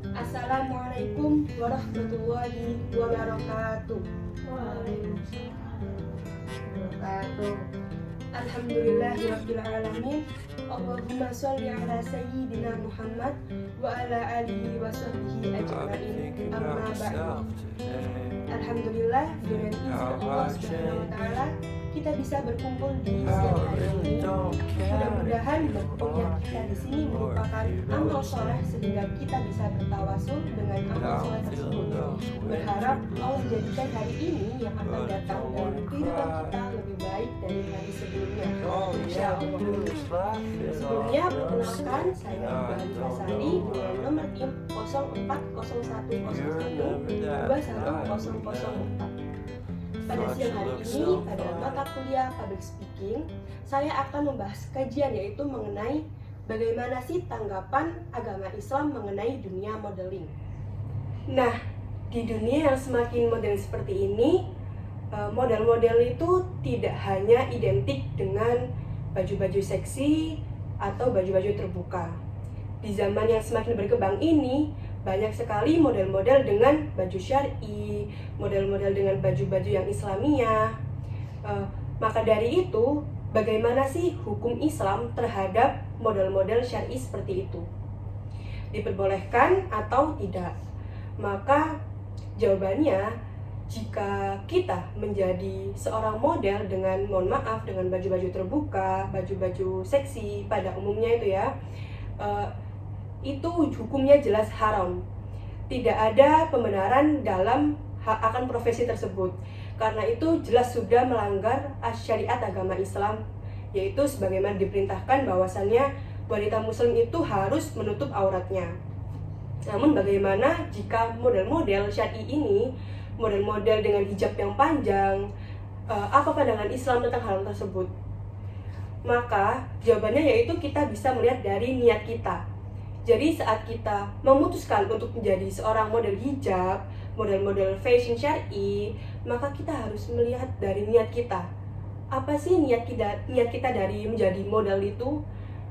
Assalamualaikum warahmatullahi wabarakatuh. Alhamdulillahirrabbilalamin. Allahumma sholli ala sayyidina Muhammad wa ala alihi wa sahbihi ajma'in. Amma ba'du. Alhamdulillah, dengan izin Allah Subhanahu wa taala kita bisa berkumpul di siang hari ini. Mudah-mudahan berkumpulnya kita di sini merupakan amal soleh sehingga kita bisa bertawasul dengan amal soleh tersebut. Berharap Allah jadikan hari ini yang akan datang dan kehidupan kita lebih baik dari hari sebelumnya. Insya Allah. Sebelumnya perkenalkan, saya Ibu Basari dengan nomor NIM 0401012104. Pada siang hari ini, pada mata kuliah Public Speaking, saya akan membahas kajian yaitu mengenai bagaimana sih tanggapan agama Islam mengenai dunia modeling. Nah, di dunia yang semakin modern seperti ini, model-model itu tidak hanya identik dengan baju-baju seksi atau baju-baju terbuka. Di zaman yang semakin berkembang ini, banyak sekali model-model dengan baju syar'i, model-model dengan baju-baju yang Islamiyah. Maka dari itu, bagaimana sih hukum Islam terhadap model-model syar'i seperti itu? Diperbolehkan atau tidak? Maka jawabannya, jika kita menjadi seorang model dengan, mohon maaf, dengan baju-baju terbuka, baju-baju seksi pada umumnya itu ya, itu hukumnya jelas haram. Tidak ada pembenaran dalam akan profesi tersebut, karena itu jelas sudah melanggar syariat agama Islam, yaitu sebagaimana diperintahkan bahwasannya wanita muslim itu harus menutup auratnya. Namun bagaimana jika model-model syar'i ini, model-model dengan hijab yang panjang, apa pandangan Islam tentang hal tersebut? Maka jawabannya yaitu kita bisa melihat dari niat kita. Jadi saat kita memutuskan untuk menjadi seorang model hijab, model-model fashion syar'i, maka kita harus melihat dari niat kita. Apa sih niat kita dari menjadi model itu?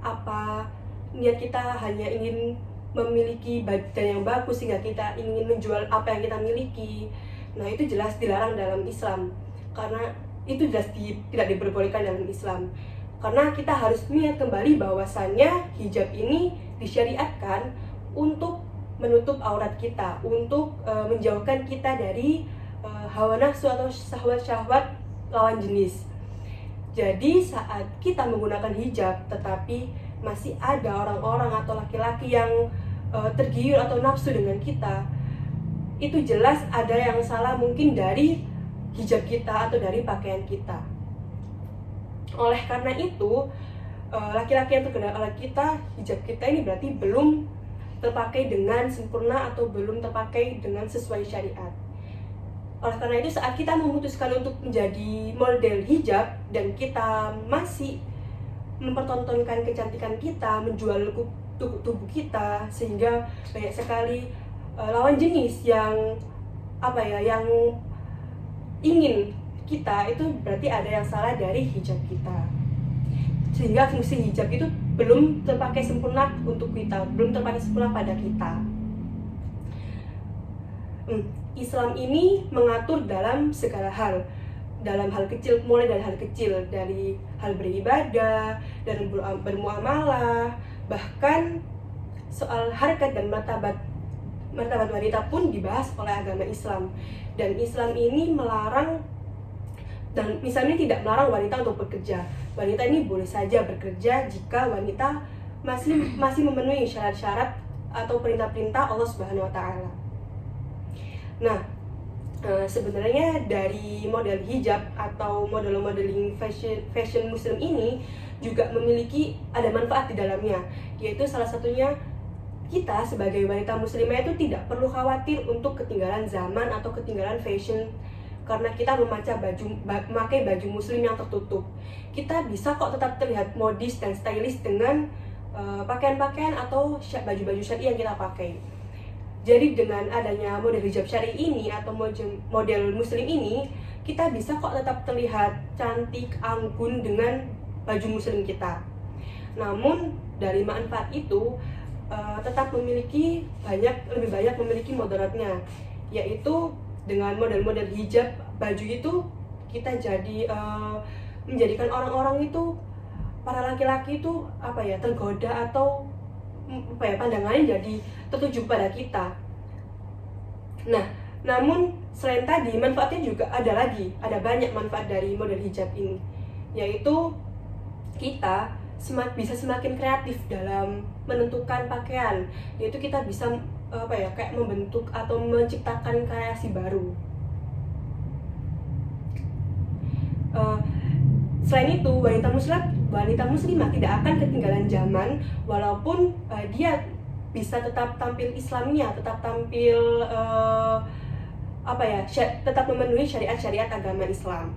Apa niat kita hanya ingin memiliki badan yang bagus sehingga kita ingin menjual apa yang kita miliki? Nah, itu jelas dilarang dalam Islam, karena itu jelas tidak diperbolehkan dalam Islam. Karena kita harus melihat kembali bahwasannya hijab ini disyariatkan untuk menutup aurat kita, untuk menjauhkan kita dari hawa nafsu atau syahwat-syahwat lawan jenis. Jadi saat kita menggunakan hijab tetapi masih ada orang-orang atau laki-laki yang tergiur atau nafsu dengan kita, itu jelas ada yang salah mungkin dari hijab kita atau dari pakaian kita. Oleh karena itu, laki-laki yang terkena oleh kita, hijab kita ini berarti belum terpakai dengan sempurna atau belum terpakai dengan sesuai syariat. Oleh karena itu, saat kita memutuskan untuk menjadi model hijab dan kita masih mempertontonkan kecantikan kita, menjual tubuh kita, sehingga banyak sekali lawan jenis yang yang ingin kita, itu berarti ada yang salah dari hijab kita, sehingga fungsi hijab itu belum terpakai sempurna untuk kita, belum terpakai sempurna pada kita. Islam ini mengatur dalam segala hal, dalam hal kecil, mulai dari hal kecil, dari hal beribadah, dan bermuamalah, bahkan soal harkat dan martabat wanita pun dibahas oleh agama Islam. Dan Islam ini melarang, dan misalnya tidak melarang wanita untuk bekerja. Wanita ini boleh saja bekerja jika wanita masih memenuhi syarat-syarat atau perintah-perintah Allah Subhanahu wa taala. Nah, sebenarnya dari model hijab atau modeling fashion muslim ini juga memiliki ada manfaat di dalamnya, yaitu salah satunya kita sebagai wanita muslimah itu tidak perlu khawatir untuk ketinggalan zaman atau ketinggalan fashion, karena kita memakai baju muslim yang tertutup. Kita bisa kok tetap terlihat modis dan stylish dengan pakaian-pakaian atau baju-baju syar'i yang kita pakai. Jadi dengan adanya model hijab syar'i ini atau model muslim ini, kita bisa kok tetap terlihat cantik, anggun dengan baju muslim kita. Namun dari manfaat itu, tetap lebih banyak memiliki moderatnya, yaitu dengan model-model hijab baju itu kita jadi menjadikan orang-orang itu, para laki-laki itu tergoda atau pandangannya jadi tertuju pada kita. Nah, namun selain tadi manfaatnya juga ada banyak manfaat dari model hijab ini, yaitu kita bisa semakin kreatif dalam menentukan pakaian, yaitu kita bisa kayak membentuk atau menciptakan kreasi baru. Selain itu, wanita muslimah tidak akan ketinggalan zaman, walaupun dia bisa tetap tampil Islamnya, tetap tampil tetap memenuhi syariat-syariat agama Islam.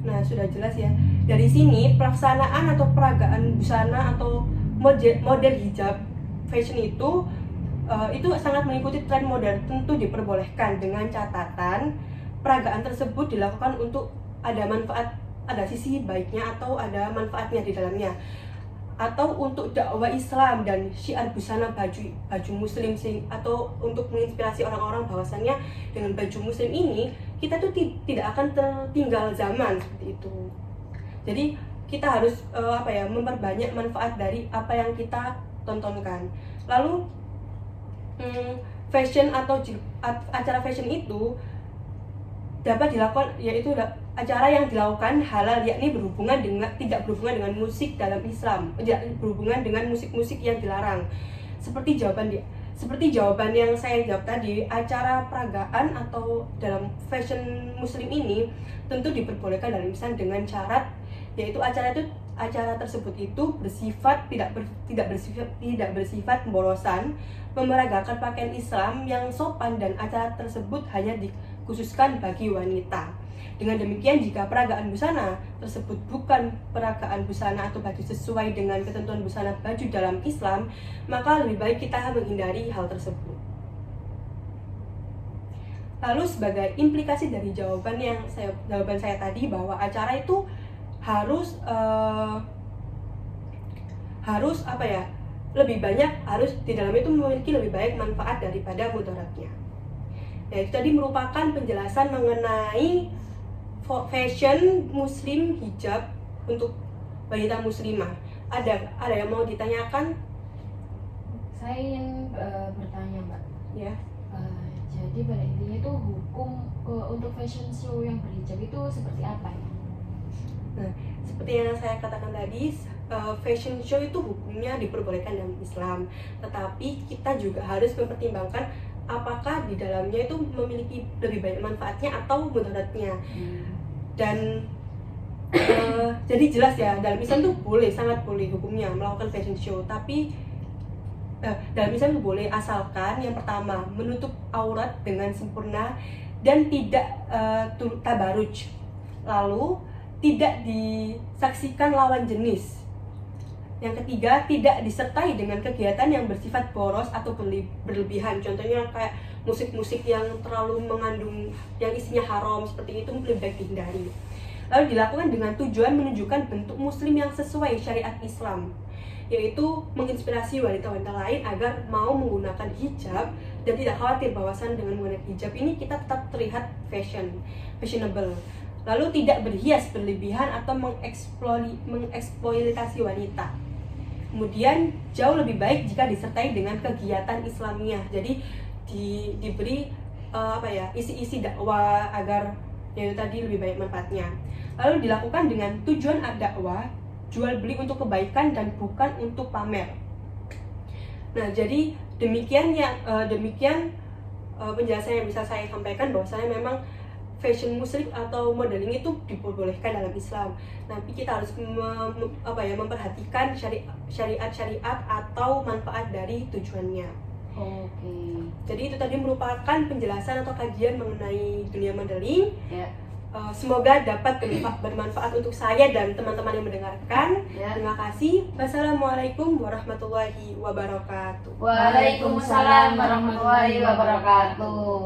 Nah, sudah jelas ya. Dari sini pelaksanaan atau peragaan busana atau model hijab fashion itu sangat mengikuti tren modern. Tentu diperbolehkan dengan catatan peragaan tersebut dilakukan untuk ada sisi baiknya atau ada manfaatnya di dalamnya, atau untuk dakwah Islam dan syiar busana baju muslim atau untuk menginspirasi orang-orang bahwasannya dengan baju muslim ini kita tuh tidak akan tertinggal zaman seperti itu. Jadi kita harus memperbanyak manfaat dari apa yang kita tontonkan. Lalu fashion atau acara fashion itu dapat dilakukan, yaitu acara yang dilakukan halal, yakni tidak berhubungan dengan musik dalam Islam, tidak berhubungan dengan musik-musik yang dilarang. Seperti jawaban yang saya jawab tadi, acara peragaan atau dalam fashion muslim ini tentu diperbolehkan dalam Islam dengan syarat, yaitu acara tersebut itu tidak bersifat pemborosan, memeragakan pakaian Islam yang sopan, dan acara tersebut hanya dikhususkan bagi wanita. Dengan demikian, jika peragaan busana tersebut bukan peragaan busana atau baju sesuai dengan ketentuan busana baju dalam Islam, maka lebih baik kita menghindari hal tersebut. Lalu sebagai implikasi dari jawaban saya tadi, bahwa acara itu harus di dalamnya itu memiliki lebih baik manfaat daripada mudaratnya. Itu tadi merupakan penjelasan mengenai fashion muslim hijab untuk wanita muslimah. Ada yang mau ditanyakan? Saya ingin bertanya, Mbak. Ya. Jadi pada intinya itu hukum untuk fashion show yang berhijab itu seperti apa ya? Nah, seperti yang saya katakan tadi, fashion show itu hukumnya diperbolehkan dalam Islam, tetapi kita juga harus mempertimbangkan apakah di dalamnya itu memiliki lebih banyak manfaatnya atau mudaratnya. Dan jadi jelas ya, dalam Islam itu sangat boleh hukumnya melakukan fashion show, tapi dalam Islam itu boleh asalkan yang pertama menutup aurat dengan sempurna dan tidak tabaruj, lalu tidak disaksikan lawan jenis. Yang ketiga, tidak disertai dengan kegiatan yang bersifat boros atau berlebihan. Contohnya kayak musik-musik yang terlalu mengandung, yang isinya haram, seperti itu lebih baik dihindari. Lalu dilakukan dengan tujuan menunjukkan bentuk muslim yang sesuai syariat Islam, yaitu menginspirasi wanita-wanita lain agar mau menggunakan hijab dan tidak khawatir bahwasan dengan menggunakan hijab ini kita tetap terlihat fashionable. Lalu tidak berhias berlebihan atau mengeksploitasi wanita. Kemudian jauh lebih baik jika disertai dengan kegiatan Islamiyah. Jadi diberi isi-isi dakwah agar yaitu tadi lebih banyak manfaatnya. Lalu dilakukan dengan tujuan dakwah, jual beli untuk kebaikan dan bukan untuk pamer. Nah, jadi demikian penjelasan yang bisa saya sampaikan, bahwasanya memang fashion muslim atau modeling itu diperbolehkan dalam Islam. Tapi kita harus memperhatikan syariat-syariat atau manfaat dari tujuannya. Oke. Jadi itu tadi merupakan penjelasan atau kajian mengenai dunia modeling. Ya. Semoga dapat bermanfaat untuk saya dan teman-teman yang mendengarkan. Ya. Terima kasih. Wassalamualaikum warahmatullahi wabarakatuh. Waalaikumsalam warahmatullahi wabarakatuh.